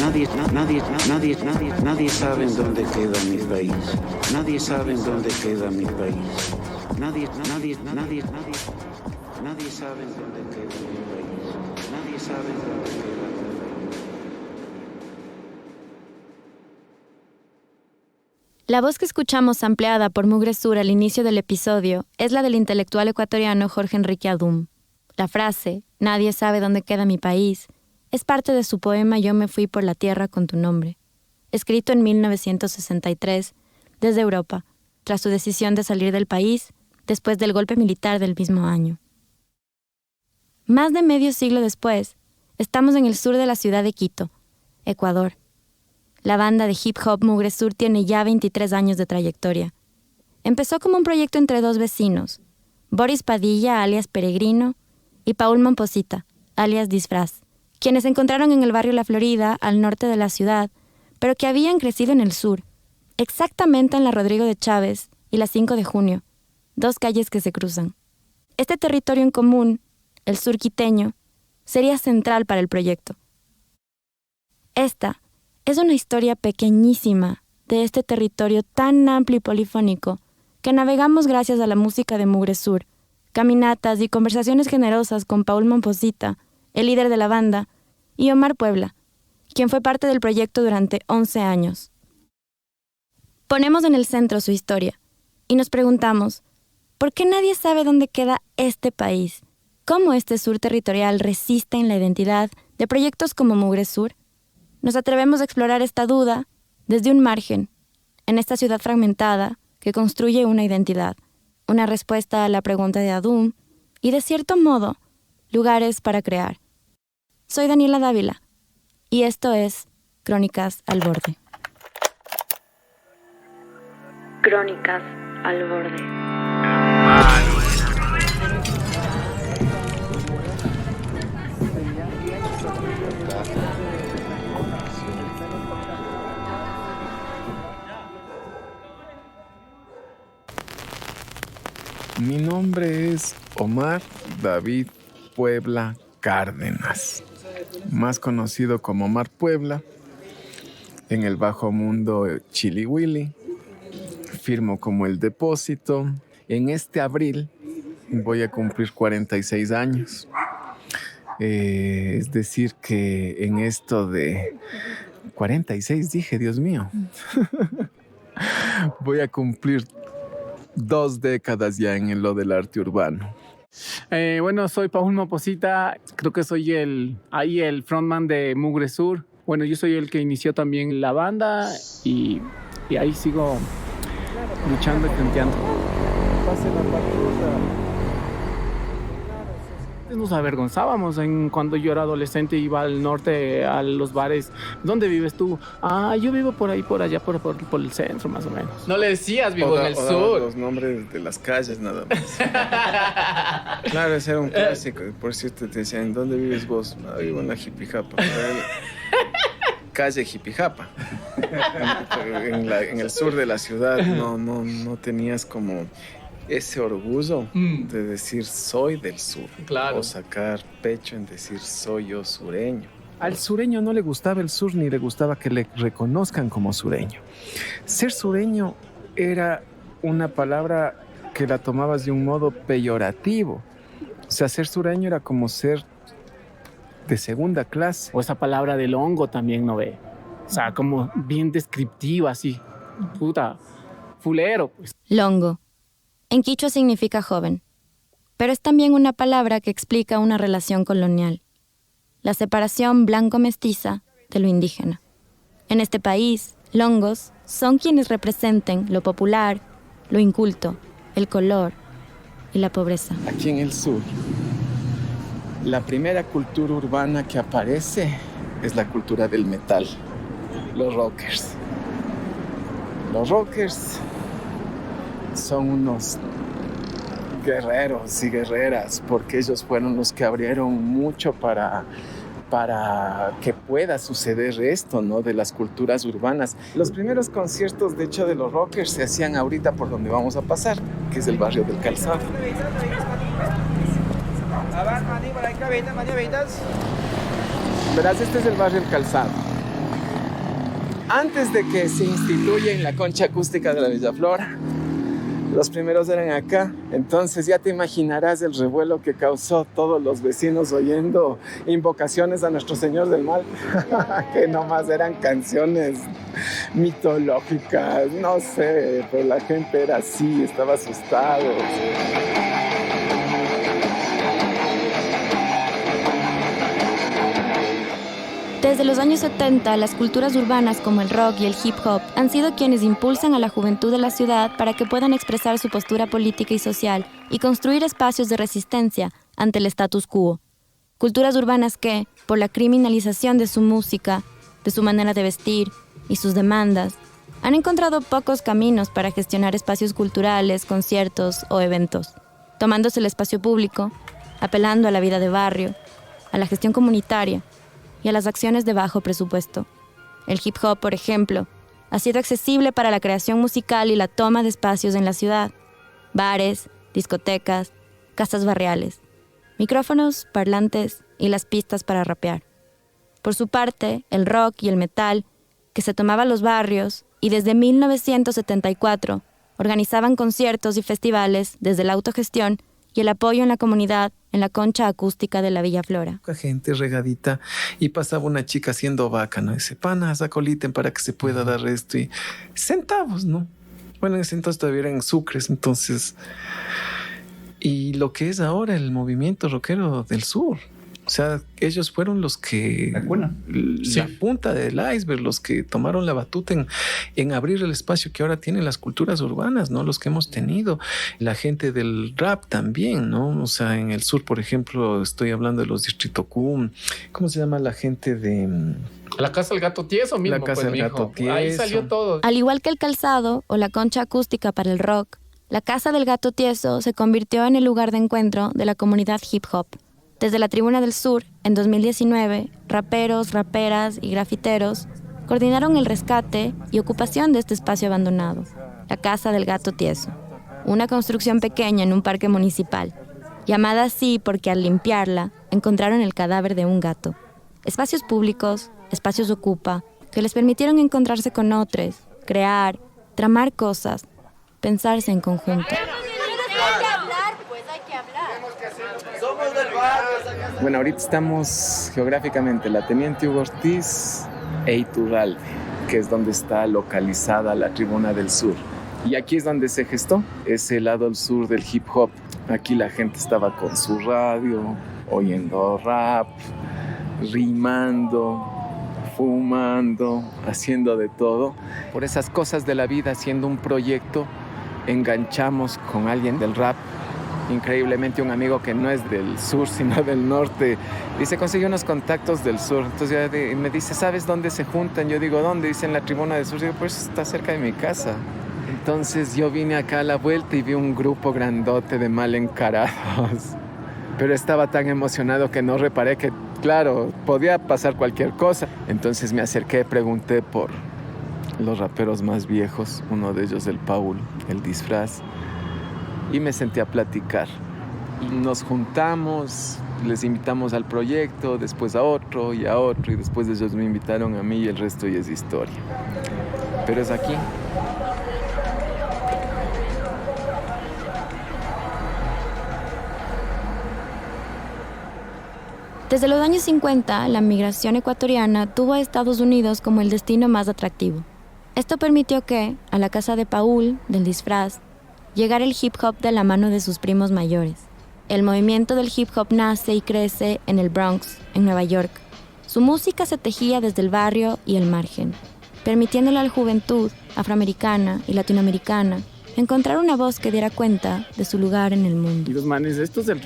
Nadie sabe en dónde queda mi país. Nadie sabe en dónde queda mi país. Nadie sabe en dónde queda mi país. Nadie sabe en dónde queda mi país. La voz que escuchamos ampliada por Mugre Sur al inicio del episodio es la del intelectual ecuatoriano Jorge Enrique Adum. La frase, nadie sabe dónde queda mi país, es parte de su poema Yo me fui por la tierra con tu nombre, escrito en 1963 desde Europa, tras su decisión de salir del país después del golpe militar del mismo año. Más de medio siglo después, estamos en el sur de la ciudad de Quito, Ecuador. La banda de hip hop Mugre Sur tiene ya 23 años de trayectoria. Empezó como un proyecto entre dos vecinos, Boris Padilla, alias Peregrino, y Paul Momposita, alias Disfraz, quienes se encontraron en el barrio La Florida, al norte de la ciudad, pero que habían crecido en el sur, exactamente en la Rodrigo de Chávez y la 5 de Junio, dos calles que se cruzan. Este territorio en común, el sur quiteño, sería central para el proyecto. Esta es una historia pequeñísima de este territorio tan amplio y polifónico que navegamos gracias a la música de Mugre Sur, caminatas y conversaciones generosas con Paul Momposita, el líder de la banda, y Omar Puebla, quien fue parte del proyecto durante 11 años. Ponemos en el centro su historia y nos preguntamos, ¿por qué nadie sabe dónde queda este país? ¿Cómo este sur territorial resiste en la identidad de proyectos como Mugre Sur? Nos atrevemos a explorar esta duda desde un margen, en esta ciudad fragmentada que construye una identidad, una respuesta a la pregunta de Adum y, de cierto modo, lugares para crear. Soy Daniela Dávila y esto es Crónicas al Borde. Crónicas al Borde. Mi nombre es Omar David Puebla Cárdenas, más conocido como Omar Puebla, en el bajo mundo Chili Willy. Firmo como El Depósito. En este abril voy a cumplir 46 años. Es decir que en esto de 46 dije, Dios mío. Voy a cumplir 2 décadas ya en lo del arte urbano. Bueno, soy Paul Momposita, creo que soy el frontman de Mugre Sur. Bueno, yo soy el que inició también la banda y ahí sigo luchando y planteando. Nos avergonzábamos cuando yo era adolescente, iba al norte a los bares. ¿Dónde vives tú? Yo vivo por ahí, por allá, por el centro más o menos. No le decías vivo en el sur. Los nombres de las calles nada más. Claro, ese era un clásico. Por cierto, te decían, ¿dónde vives vos? Vivo en la Jipijapa. Calle Jipijapa. En el sur de la ciudad no tenías como ese orgullo de decir soy del sur. Claro. O sacar pecho en decir soy yo sureño. Al sureño no le gustaba el sur ni le gustaba que le reconozcan como sureño. Ser sureño era una palabra que la tomabas de un modo peyorativo. O sea, ser sureño era como ser de segunda clase. O esa palabra del hongo también, ¿no ve? O sea, como bien descriptiva, así. Puta, fulero, pues. Longo. En quichua significa joven, pero es también una palabra que explica una relación colonial, la separación blanco-mestiza de lo indígena. En este país, longos son quienes representen lo popular, lo inculto, el color y la pobreza. Aquí en el sur, la primera cultura urbana que aparece es la cultura del metal, los rockers. Los rockers son unos guerreros y guerreras porque ellos fueron los que abrieron mucho para que pueda suceder esto, ¿no? De las culturas urbanas. Los primeros conciertos, de hecho, de los rockers se hacían ahorita por donde vamos a pasar, que es el barrio del Calzado. Verás, este es el barrio del Calzado. Antes de que se instituya en la concha acústica de la Villaflora, los primeros eran acá. Entonces ya te imaginarás el revuelo que causó todos los vecinos oyendo invocaciones a Nuestro Señor del Mal, que nomás eran canciones mitológicas, no sé, pero la gente era así, estaba asustada. Desde los años 70, las culturas urbanas como el rock y el hip hop han sido quienes impulsan a la juventud de la ciudad para que puedan expresar su postura política y social y construir espacios de resistencia ante el status quo. Culturas urbanas que, por la criminalización de su música, de su manera de vestir y sus demandas, han encontrado pocos caminos para gestionar espacios culturales, conciertos o eventos, tomándose el espacio público, apelando a la vida de barrio, a la gestión comunitaria y a las acciones de bajo presupuesto. El hip hop, por ejemplo, ha sido accesible para la creación musical y la toma de espacios en la ciudad. Bares, discotecas, casas barriales, micrófonos, parlantes y las pistas para rapear. Por su parte, el rock y el metal, que se tomaba los barrios y desde 1974 organizaban conciertos y festivales desde la autogestión y el apoyo en la comunidad en la concha acústica de la Villaflora. Gente regadita y pasaba una chica haciendo vaca, ¿no? Dice, pana, sacoliten para que se pueda dar esto y centavos, ¿no? Bueno, en ese entonces todavía eran sucres, entonces... Y lo que es ahora el movimiento rockero del sur. O sea, ellos fueron los que... La punta del iceberg, los que tomaron la batuta en abrir el espacio que ahora tienen las culturas urbanas, ¿no? Los que hemos tenido. La gente del rap también, ¿no? O sea, en el sur, por ejemplo, estoy hablando de los Distrito Q. ¿Cómo se llama la gente de...? La Casa del Gato Tieso mismo. La Casa del Gato Tieso. Ahí salió todo. Al igual que el calzado o la concha acústica para el rock, la Casa del Gato Tieso se convirtió en el lugar de encuentro de la comunidad hip hop. Desde la Tribuna del Sur, en 2019, raperos, raperas y grafiteros coordinaron el rescate y ocupación de este espacio abandonado, la Casa del Gato Tieso, una construcción pequeña en un parque municipal, llamada así porque al limpiarla encontraron el cadáver de un gato. Espacios públicos, espacios ocupa, que les permitieron encontrarse con otros, crear, tramar cosas, pensarse en conjunto. Bueno, ahorita estamos geográficamente en la Teniente Hugo Ortiz e Iturralde, que es donde está localizada la Tribuna del Sur. Y aquí es donde se gestó ese lado al sur del hip hop. Aquí la gente estaba con su radio, oyendo rap, rimando, fumando, haciendo de todo. Por esas cosas de la vida, haciendo un proyecto, enganchamos con alguien del rap. Increíblemente un amigo que no es del sur, sino del norte. Y se consiguió unos contactos del sur. Entonces me dice, ¿sabes dónde se juntan? Yo digo, ¿dónde? Dice, en la Tribuna del Sur. Digo, pues está cerca de mi casa. Entonces yo vine acá a la vuelta y vi un grupo grandote de mal encarados. Pero estaba tan emocionado que no reparé que, claro, podía pasar cualquier cosa. Entonces me acerqué, pregunté por los raperos más viejos. Uno de ellos, el Paul, el Disfraz. Y me senté a platicar. Nos juntamos, les invitamos al proyecto, después a otro, y después de ellos me invitaron a mí y el resto ya es historia. Pero es aquí. Desde los años 50, la migración ecuatoriana tuvo a Estados Unidos como el destino más atractivo. Esto permitió que, a la casa de Paul, del Disfraz, llegara el hip hop de la mano de sus primos mayores. El movimiento del hip hop nace y crece en el Bronx, en Nueva York. Su música se tejía desde el barrio y el margen, permitiéndole a la juventud afroamericana y latinoamericana encontrar una voz que diera cuenta de su lugar en el mundo. Y los manes, esto es el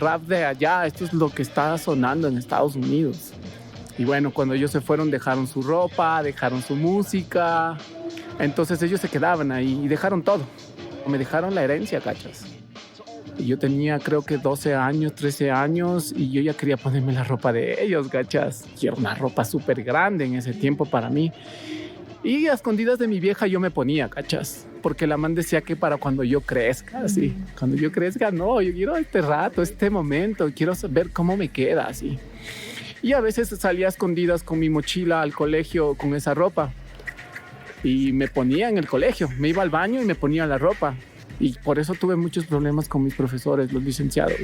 rap de allá, esto es lo que está sonando en Estados Unidos. Y bueno, cuando ellos se fueron, dejaron su ropa, dejaron su música. Entonces ellos se quedaban ahí y dejaron todo. Me dejaron la herencia, ¿cachas? Y yo tenía, creo que 12 años, 13 años, y yo ya quería ponerme la ropa de ellos, ¿cachas? Y era una ropa súper grande en ese tiempo para mí. Y a escondidas de mi vieja yo me ponía, ¿cachas? Porque la man decía que para cuando yo crezca, así. Cuando yo crezca, no, yo quiero este rato, este momento, quiero saber cómo me queda, así. Y a veces salía a escondidas con mi mochila al colegio con esa ropa. Y me ponía en el colegio, me iba al baño y me ponía la ropa. Y por eso tuve muchos problemas con mis profesores, los licenciados.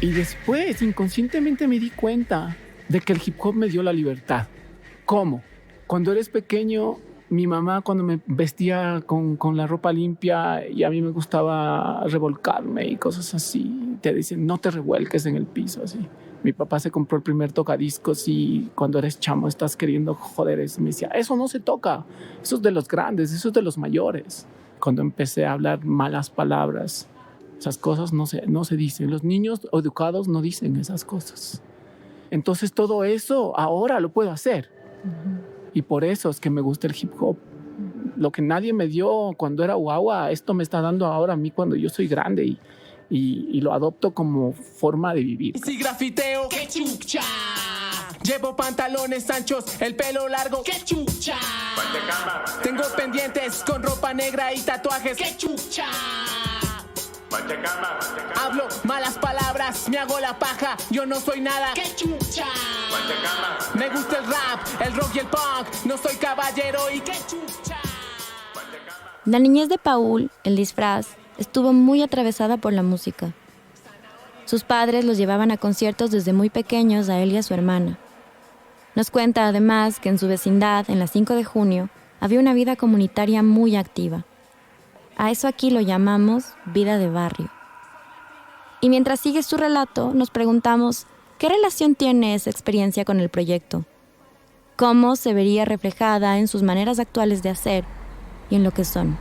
Y después, inconscientemente, me di cuenta de que el hip hop me dio la libertad. ¿Cómo? Cuando eres pequeño, mi mamá cuando me vestía con la ropa limpia y a mí me gustaba revolcarme y cosas así, te dicen, no te revuelques en el piso, así. Mi papá se compró el primer tocadiscos y cuando eres chamo estás queriendo joder eso. Me decía, eso no se toca, eso es de los grandes, eso es de los mayores. Cuando empecé a hablar malas palabras, esas cosas no se dicen. Los niños educados no dicen esas cosas. Entonces todo eso ahora lo puedo hacer. Y por eso es que me gusta el hip hop. Lo que nadie me dio cuando era guagua, esto me está dando ahora a mí cuando yo soy grande y lo adopto como forma de vivir. Si grafiteo, ¡qué chucha! Llevo pantalones anchos, el pelo largo, ¡qué chucha! Tengo pendientes con ropa negra y tatuajes, ¡qué chucha! Hablo malas palabras, me hago la paja, yo no soy nada, ¡qué chucha! Me gusta el rap, el rock y el punk, no soy caballero y ¡qué chucha! La niñez de Paul, el disfraz, estuvo muy atravesada por la música. Sus padres los llevaban a conciertos desde muy pequeños a él y a su hermana. Nos cuenta además que en su vecindad, en la 5 de junio, había una vida comunitaria muy activa. A eso aquí lo llamamos vida de barrio. Y mientras sigue su relato, nos preguntamos ¿qué relación tiene esa experiencia con el proyecto? ¿Cómo se vería reflejada en sus maneras actuales de hacer y en lo que son?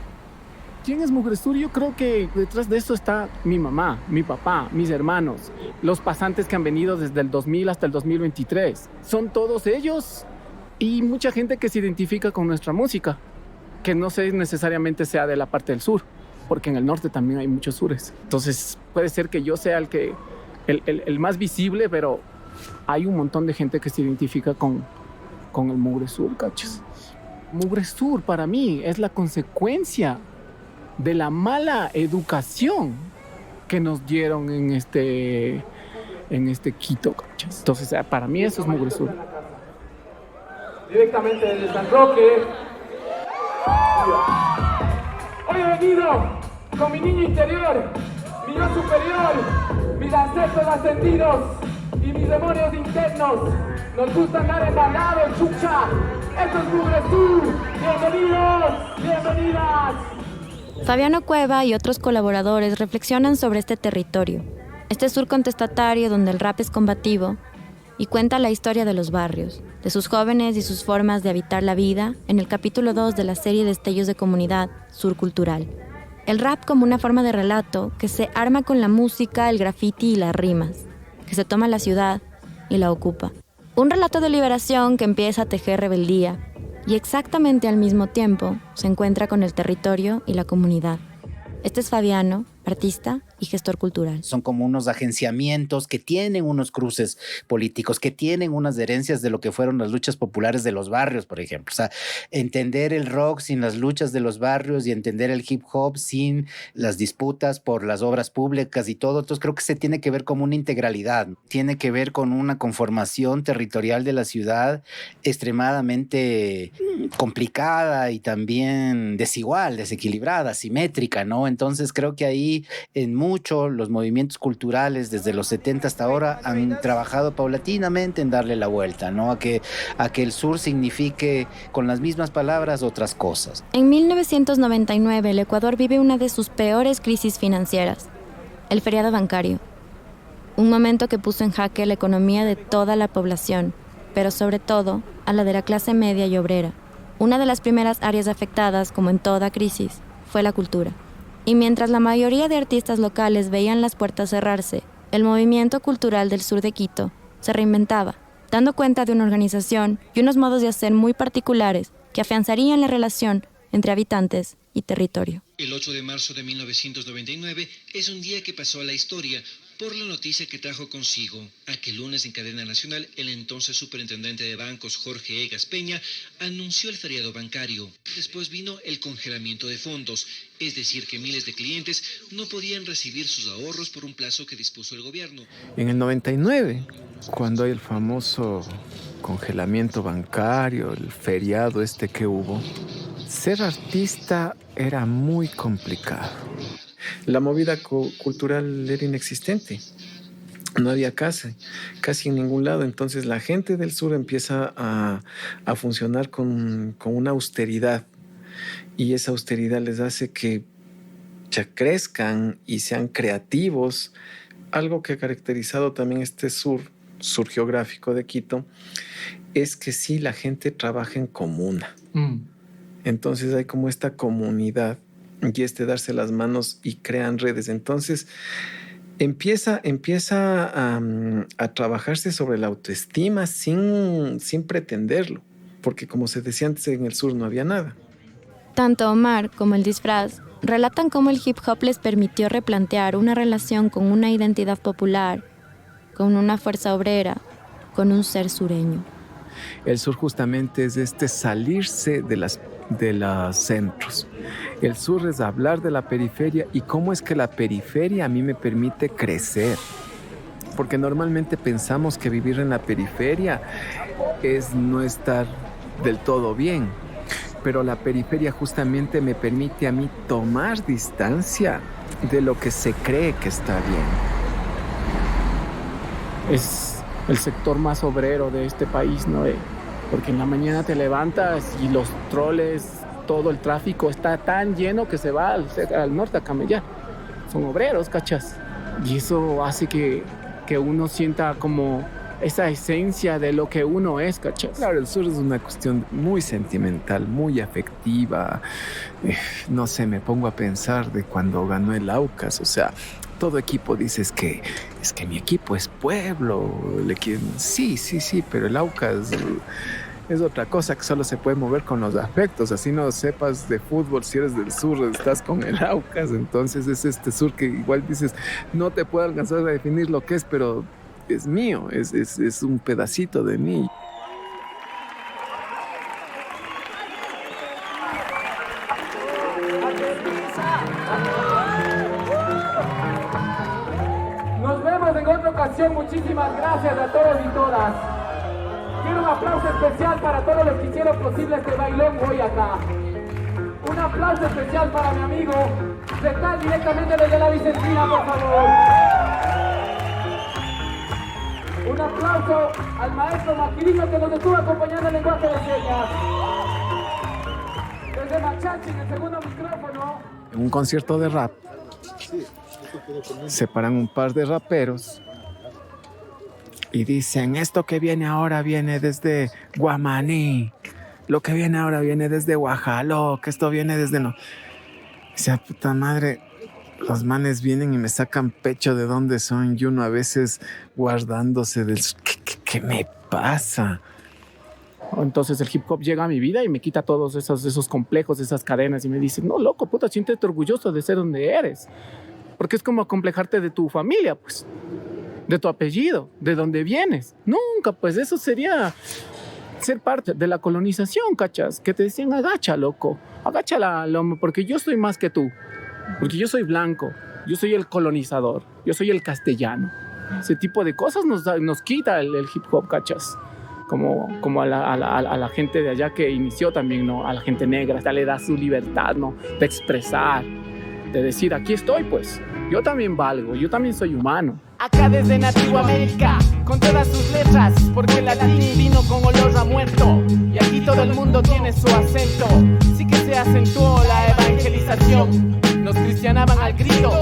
¿Quién es Mugresur? Yo creo que detrás de eso está mi mamá, mi papá, mis hermanos, los pasantes que han venido desde el 2000 hasta el 2023. Son todos ellos y mucha gente que se identifica con nuestra música, que no sé necesariamente sea de la parte del sur, porque en el norte también hay muchos sures. Entonces puede ser que yo sea el más visible, pero hay un montón de gente que se identifica con el Mugresur, ¿cachas? Mugresur para mí es la consecuencia de la mala educación que nos dieron en este Quito, ¿cachas? Entonces para mí eso es Mugresur. Directamente desde San Roque. Hoy he venido con mi niño interior, mi yo superior, mis ancestros ascendidos y mis demonios internos. Nos gusta andar embalados, chucha. Esto es Mugresur. Bienvenidos, bienvenidas. Fabiano Cueva y otros colaboradores reflexionan sobre este territorio, este sur contestatario donde el rap es combativo, y cuenta la historia de los barrios, de sus jóvenes y sus formas de habitar la vida en el capítulo 2 de la serie Destellos de Comunidad, Sur Cultural. El rap como una forma de relato que se arma con la música, el graffiti y las rimas, que se toma la ciudad y la ocupa. Un relato de liberación que empieza a tejer rebeldía y exactamente al mismo tiempo se encuentra con el territorio y la comunidad. Este es Fabiano, artista y gestor cultural. Son como unos agenciamientos que tienen unos cruces políticos, que tienen unas herencias de lo que fueron las luchas populares de los barrios, por ejemplo. O sea, entender el rock sin las luchas de los barrios y entender el hip hop sin las disputas por las obras públicas y todo. Entonces creo que se tiene que ver como una integralidad. Tiene que ver con una conformación territorial de la ciudad extremadamente complicada y también desigual, desequilibrada, simétrica, ¿no? Entonces creo que ahí en mucho los movimientos culturales desde los 70 hasta ahora han trabajado paulatinamente en darle la vuelta, ¿no? A que el sur signifique con las mismas palabras otras cosas. En 1999 el Ecuador vive una de sus peores crisis financieras, el feriado bancario. Un momento que puso en jaque la economía de toda la población, pero sobre todo a la de la clase media y obrera. Una de las primeras áreas afectadas, como en toda crisis, fue la cultura. Y mientras la mayoría de artistas locales veían las puertas cerrarse, el movimiento cultural del sur de Quito se reinventaba, dando cuenta de una organización y unos modos de hacer muy particulares que afianzarían la relación entre habitantes y territorio. El 8 de marzo de 1999 es un día que pasó a la historia por la noticia que trajo consigo. Aquel lunes en cadena nacional, el entonces superintendente de bancos, Jorge Egas Peña, anunció el feriado bancario. Después vino el congelamiento de fondos, es decir, que miles de clientes no podían recibir sus ahorros por un plazo que dispuso el gobierno. En el 99, cuando hay el famoso congelamiento bancario, el feriado que hubo, ser artista era muy complicado. La movida cultural era inexistente. No había casi en ningún lado. Entonces la gente del sur empieza a funcionar con una austeridad. Y esa austeridad les hace que crezcan y sean creativos. Algo que ha caracterizado también este sur geográfico de Quito es que sí, la gente trabaja en comuna. Entonces hay como esta comunidad y darse las manos y crean redes. Entonces empieza a trabajarse sobre la autoestima sin pretenderlo, porque como se decía antes, en el sur no había nada. Tanto Omar como el disfraz relatan cómo el hip hop les permitió replantear una relación con una identidad popular, con una fuerza obrera, con un ser sureño. El sur justamente es salirse de los centros. El sur es hablar de la periferia y cómo es que la periferia a mí me permite crecer. Porque normalmente pensamos que vivir en la periferia es no estar del todo bien. Pero la periferia justamente me permite a mí tomar distancia de lo que se cree que está bien. Es el sector más obrero de este país, ¿no? Porque en la mañana te levantas y los troles, todo el tráfico está tan lleno que se va al norte a camellar. Son obreros, ¿cachas? Y eso hace que uno sienta como esa esencia de lo que uno es, ¿cachas? Claro, el sur es una cuestión muy sentimental, muy afectiva. No sé, me pongo a pensar de cuando ganó el Aucas, o sea, todo equipo dice es que mi equipo es pueblo. Sí, pero el Aucas es otra cosa que solo se puede mover con los afectos. Así no sepas de fútbol, si eres del sur, estás con el Aucas. Entonces es este sur que igual dices, no te puedo alcanzar a definir lo que es, pero es mío, es un pedacito de mí. Nos vemos en otra ocasión. Muchísimas gracias a todos y todas. Quiero un aplauso especial para todos los que hicieron posible este bailón hoy acá. Un aplauso especial para mi amigo Zetal, directamente desde la Vicentina, por favor. Un aplauso al maestro Maquirino que nos estuvo acompañando en lenguaje de señas. Desde Machachi, en el segundo micrófono. En un concierto de rap se paran un par de raperos y dicen, esto que viene ahora viene desde Guamaní, lo que viene ahora viene desde Guajaló, que esto viene desde no. Dice, puta madre, los manes vienen y me sacan pecho de dónde son y uno a veces guardándose del... ¿Qué me pasa? Entonces el hip hop llega a mi vida y me quita todos esos complejos, esas cadenas y me dice, no, loco, puta, siéntete orgulloso de ser donde eres. Porque es como acomplejarte de tu familia, pues, de tu apellido, de dónde vienes. Nunca, pues, eso sería ser parte de la colonización, ¿cachas? Que te decían, agacha, loco, agacha la loma, porque yo soy más que tú. Porque yo soy blanco, yo soy el colonizador, yo soy el castellano. Ese tipo de cosas nos quita el hip hop, ¿cachas? Como a la gente de allá que inició también, ¿no? A la gente negra, hasta le da su libertad, ¿no? De expresar, de decir, aquí estoy, pues. Yo también valgo, yo también soy humano. Acá desde Nativo América, con todas sus letras, porque el latín vino con olor a muerto. Y aquí todo el mundo tiene su acento. Sí que se acentuó la evangelización. Nos cristianaban al grito,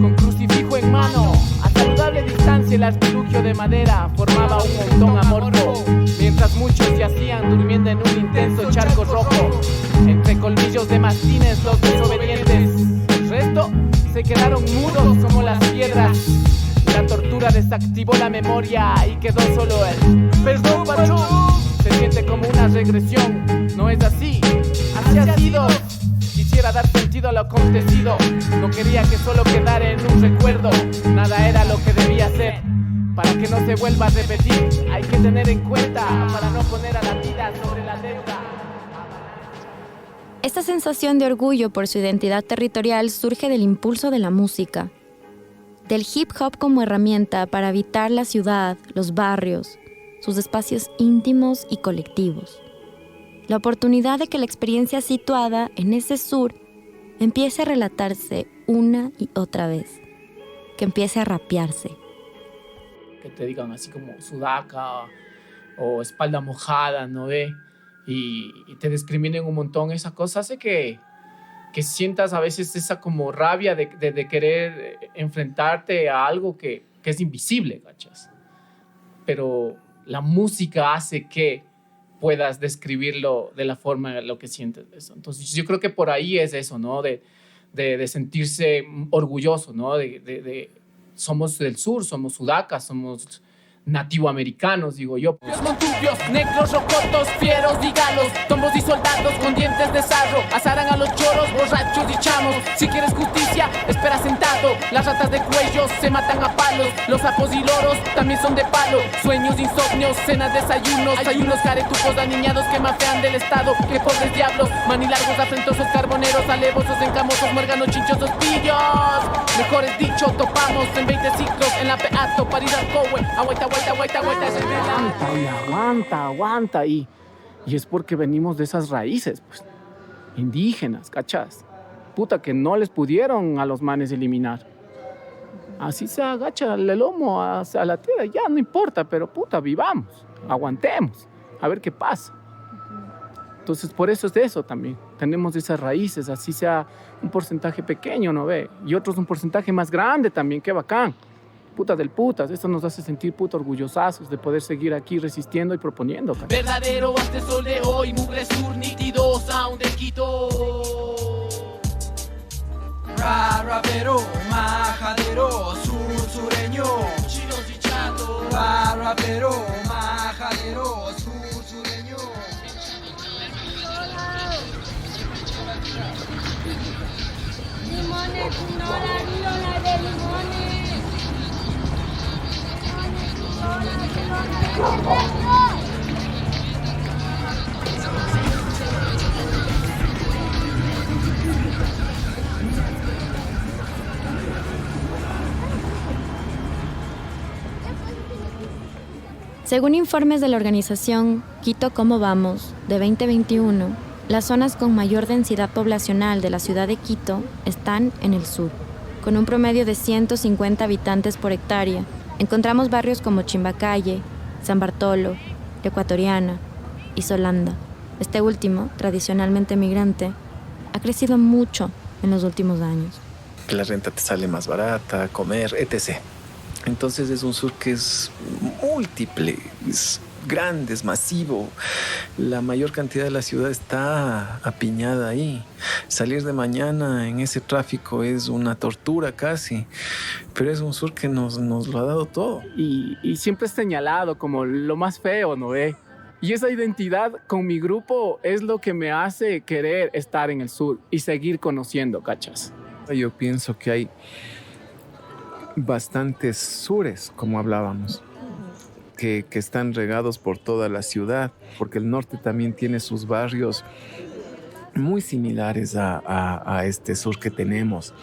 con crucifijo en mano. A saludable distancia el artilugio de madera formaba un montón amorfo. Mientras muchos yacían durmiendo en un intenso charco rojo. Entre colmillos de mastines los desobedientes. El resto se quedaron mudos como las piedras. La tortura desactivó la memoria y quedó solo el perdón, patrón. Se siente como una regresión, no es así, así ha sido. quisiera dar sentido a lo acontecido. No quería que solo quedara en un recuerdo. Nada era lo que debía ser. Para que no se vuelva a repetir, hay que tener en cuenta para no poner a la vida sobre la deuda. Esta sensación de orgullo por su identidad territorial surge del impulso de la música, del hip hop como herramienta para habitar la ciudad, los barrios, sus espacios íntimos y colectivos. La oportunidad de que la experiencia situada en ese sur empiece a relatarse una y otra vez, que empiece a rapearse. Que te digan así como sudaca o espalda mojada, ¿no ve? Y te discriminen un montón. Esa cosa hace que sientas a veces esa como rabia de querer enfrentarte a algo que es invisible, ¿cachas? Pero la música hace que puedas describirlo de la forma en lo que sientes de eso. Entonces yo creo que por ahí es eso, ¿no? De sentirse orgulloso, ¿no? Somos del sur, somos sudacas, somos nativoamericanos, digo yo. Montubios, negros, rocotos, fieros y galos, tombos y soldados con dientes de sarro, azarán a los choros, borrachos y chamos. Si quieres justicia, espera sentado. Las ratas de cuellos se matan a palos, los sapos y loros también son de palo. Sueños, insomnios, cenas, desayunos, hay unos caretupos aniñados que mafean del estado. Que pobres diablos, manilargos, afrentosos, carboneros, alevosos, encamosos, muérganos, chinchosos, pillos. Mejores dicho, topamos en 20 ciclos en la Peato para ir al Cowen. Aguanta, aguanta. Y es porque venimos de esas raíces, pues, indígenas, ¿cachas? Puta, que no les pudieron a los manes eliminar. Así se agacha el lomo hacia la tierra, ya no importa, pero puta, vivamos, aguantemos, a ver qué pasa. Entonces, por eso es de eso también. Tenemos esas raíces, así sea un porcentaje pequeño, ¿no ve? Y otros un porcentaje más grande también, qué bacán. Puta del putas, esto nos hace sentir puta orgullosazos de poder seguir aquí resistiendo y proponiendo. Verdadero ante sol de hoy, mugre sur, nítido, sound de Quito. Rapero, majadero, sureño, chinos y chatos. Rapero, majadero, sureño. Limones, no de limones. Según informes de la organización Quito Cómo Vamos, de 2021, las zonas con mayor densidad poblacional de la ciudad de Quito están en el sur. Con un promedio de 150 habitantes por hectárea, encontramos barrios como Chimbacalle, San Bartolo, La Ecuatoriana y Solanda. Este último, tradicionalmente migrante, ha crecido mucho en los últimos años. La renta te sale más barata, comer, etc. Entonces es un sur que es múltiple, es grande, es masivo. La mayor cantidad de la ciudad está apiñada ahí. Salir de mañana en ese tráfico es una tortura casi, pero es un sur que nos lo ha dado todo. Y siempre es señalado como lo más feo, ¿no ve? Y esa identidad con mi grupo es lo que me hace querer estar en el sur y seguir conociendo, ¿cachas? Yo pienso que hay bastantes sures, como hablábamos, que están regados por toda la ciudad, porque el norte también tiene sus barrios muy similares a este sur que tenemos.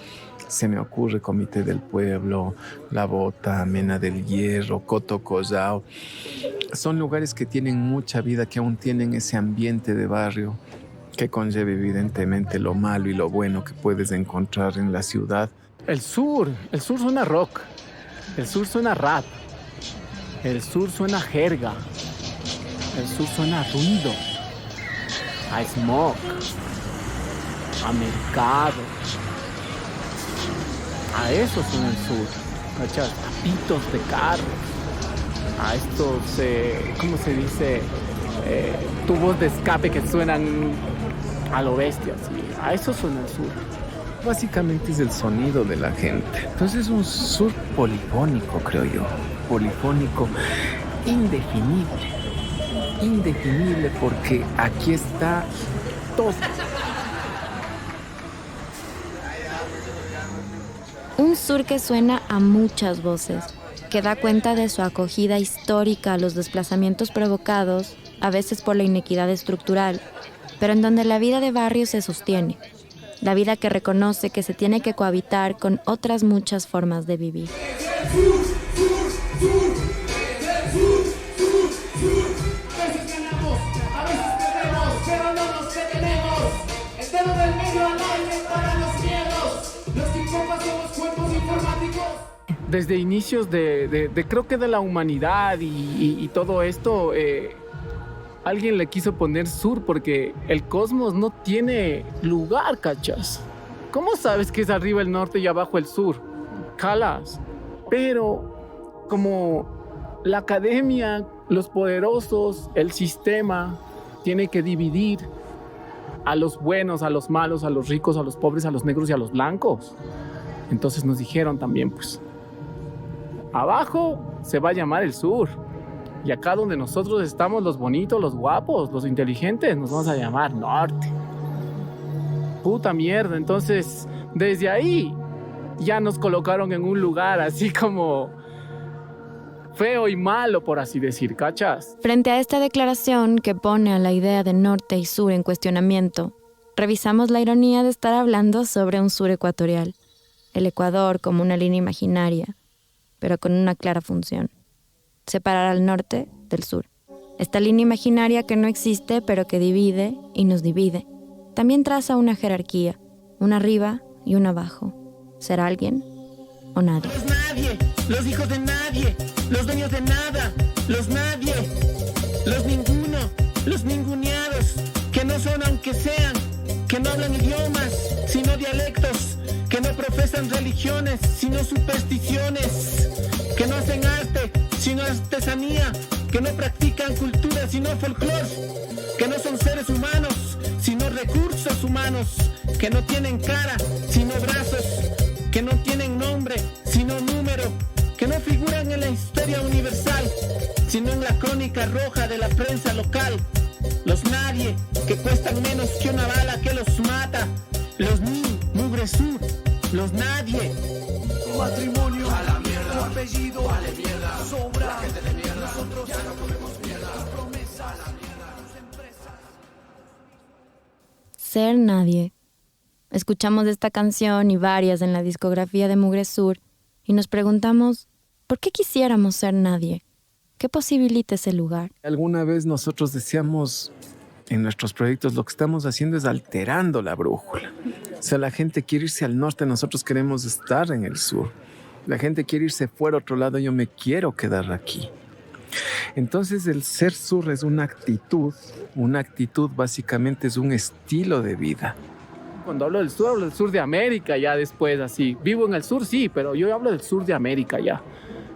Se me ocurre Comité del Pueblo, La Bota, Mena del Hierro, Coto Collao. Son lugares que tienen mucha vida, que aún tienen ese ambiente de barrio que conlleva evidentemente lo malo y lo bueno que puedes encontrar en la ciudad. El sur suena rock, el sur suena rap, el sur suena jerga, el sur suena ruido, a smog, a mercado, a eso suena el sur, ¿cachas? A pitos de carros, a estos, ¿cómo se dice? Tubos de escape que suenan a lo bestia, ¿sí? A eso suena el sur. Básicamente es el sonido de la gente. Entonces es un sur polifónico, creo yo. Polifónico, indefinible porque aquí está todo. Un sur que suena a muchas voces, que da cuenta de su acogida histórica a los desplazamientos provocados, a veces por la inequidad estructural, pero en donde la vida de barrio se sostiene, la vida que reconoce que se tiene que cohabitar con otras muchas formas de vivir. Desde inicios creo que de la humanidad y todo esto, alguien le quiso poner sur porque el cosmos no tiene lugar, ¿cachas? ¿Cómo sabes que es arriba el norte y abajo el sur? Calas. Pero como la academia, los poderosos, el sistema, tiene que dividir a los buenos, a los malos, a los ricos, a los pobres, a los negros y a los blancos. Entonces nos dijeron también, pues, abajo se va a llamar el sur. Y acá donde nosotros estamos, los bonitos, los guapos, los inteligentes, nos vamos a llamar norte. Puta mierda. Entonces, desde ahí ya nos colocaron en un lugar así como feo y malo, por así decir, ¿cachas? Frente a esta declaración que pone a la idea de norte y sur en cuestionamiento, revisamos la ironía de estar hablando sobre un sur ecuatorial, el Ecuador como una línea imaginaria, pero con una clara función: separar al norte del sur. Esta línea imaginaria que no existe, pero que divide y nos divide. También traza una jerarquía, un arriba y un abajo. ¿Ser alguien o nadie? Los nadie, los hijos de nadie, los dueños de nada, los nadie, los ninguno, los ninguneados, que no son aunque sean, que no hablan idiomas, sino dialectos, que no profesan religiones, sino supersticiones, que no hacen arte, sino artesanía, que no practican cultura, sino folclore, que no son seres humanos, sino recursos humanos, que no tienen cara, sino brazos, que no tienen nombre, sino número, que no figuran en la historia universal, sino en la crónica roja de la prensa local. Los nadie, que cuestan menos que una bala que los mata. Los mugre sur, los nadie. Matrimonio a la mierda, tu apellido vale mierda, sobra, la gente de mierda, nosotros ya no comemos mierda, tus promesas a la mierda, tus empresas. Ser nadie. Escuchamos esta canción y varias en la discografía de Mugre Sur y nos preguntamos, ¿por qué quisiéramos ser nadie? ¿Qué posibilita ese lugar? Alguna vez nosotros decíamos en nuestros proyectos, lo que estamos haciendo es alterando la brújula. O sea, la gente quiere irse al norte, nosotros queremos estar en el sur. La gente quiere irse fuera a otro lado, yo me quiero quedar aquí. Entonces el ser sur es una actitud básicamente es un estilo de vida. Cuando hablo del sur de América ya después, así. Vivo en el sur, sí, pero yo hablo del sur de América ya.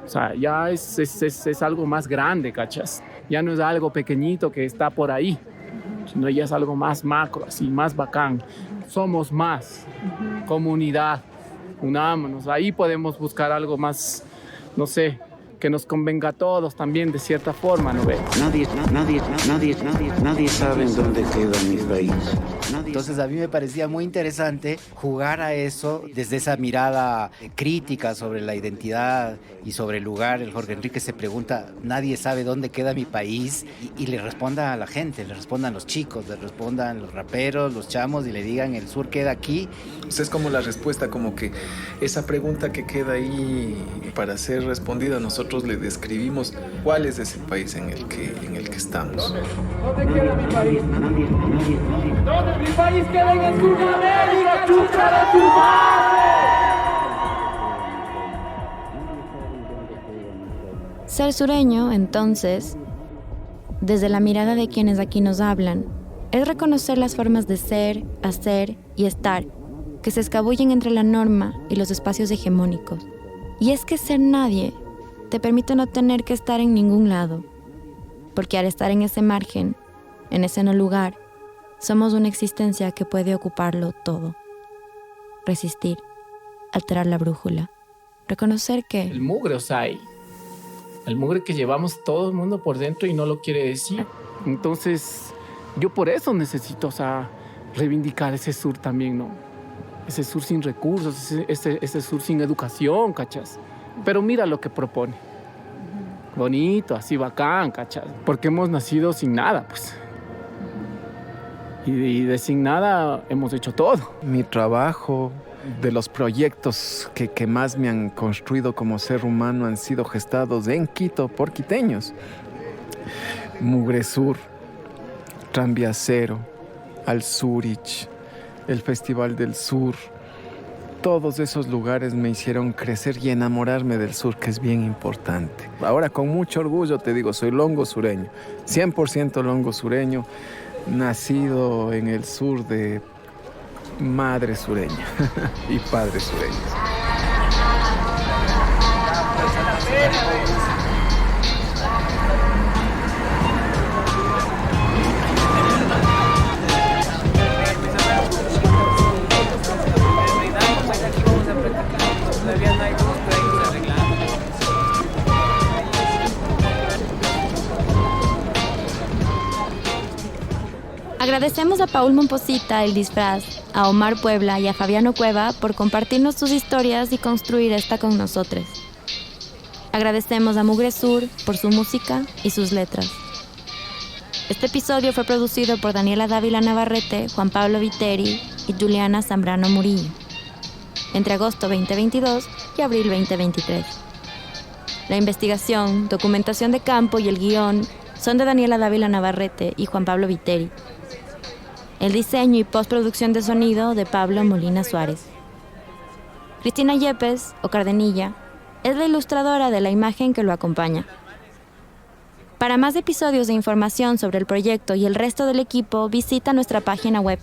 O sea, ya es algo más grande, ¿cachas? Ya no es algo pequeñito que está por ahí, sino ya es algo más macro, así, más bacán. Somos más comunidad, unámonos. Ahí podemos buscar algo más, no sé, que nos convenga a todos también de cierta forma, ¿no ves? Nadie sabe en dónde queda mi país. Entonces a mí me parecía muy interesante jugar a eso desde esa mirada crítica sobre la identidad y sobre el lugar. El Jorge Enrique se pregunta, nadie sabe dónde queda mi país, y le responda a la gente, le respondan los chicos, le respondan los raperos, los chamos, y le digan el sur queda aquí. Entonces es como la respuesta, como que esa pregunta que queda ahí para ser respondida, nosotros le describimos cuál es ese país en el que estamos. ¿Dónde queda mi país? ¿Dónde mi país queda? En el sur de América, chucha de tu madre. Ser sureño, entonces, desde la mirada de quienes aquí nos hablan, es reconocer las formas de ser, hacer y estar que se escabullen entre la norma y los espacios hegemónicos. Y es que ser nadie te permite no tener que estar en ningún lado, porque al estar en ese margen, en ese no lugar, somos una existencia que puede ocuparlo todo. Resistir, alterar la brújula, reconocer que... El mugre, o sea, el mugre que llevamos todo el mundo por dentro y no lo quiere decir. Entonces, yo por eso necesito, o sea, reivindicar ese sur también, ¿no? ese sur sin recursos, ese sur sin educación, ¿cachas? Pero mira lo que propone. Bonito, así bacán, ¿cachas? Porque hemos nacido sin nada, pues. Y de sin nada hemos hecho todo. Mi trabajo, de los proyectos que más me han construido como ser humano han sido gestados en Quito por quiteños. Mugresur, Tranvía Cero, Al Zurich, el Festival del Sur. Todos esos lugares me hicieron crecer y enamorarme del sur, que es bien importante. Ahora con mucho orgullo te digo, soy longo sureño, 100% longo sureño, nacido en el sur de madre sureña y padres sureños. Agradecemos a Paul Momposita el disfraz, a Omar Puebla y a Fabiano Cueva por compartirnos sus historias y construir esta con nosotros. Agradecemos a Mugresur por su música y sus letras. Este episodio fue producido por Daniela Dávila Navarrete, Juan Pablo Viteri y Juliana Zambrano Murillo, entre agosto 2022 y abril 2023. La investigación, documentación de campo y el guión son de Daniela Dávila Navarrete y Juan Pablo Viteri. El diseño y postproducción de sonido de Pablo Molina Suárez. Cristina Yepes, o Cardenilla, es la ilustradora de la imagen que lo acompaña. Para más episodios de información sobre el proyecto y el resto del equipo, visita nuestra página web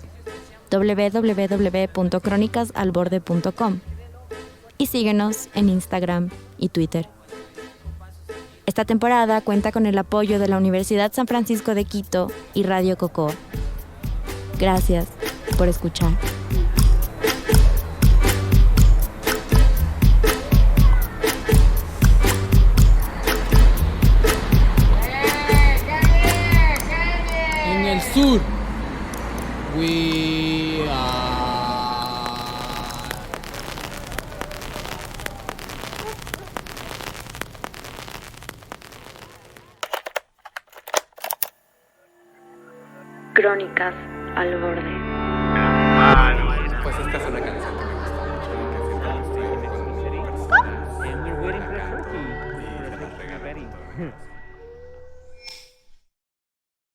www.cronicasalborde.com y síguenos en Instagram y Twitter. Esta temporada cuenta con el apoyo de la Universidad San Francisco de Quito y Radio Cocoa. Gracias por escuchar. En el sur, we are. Crónicas al borde. Ah, no.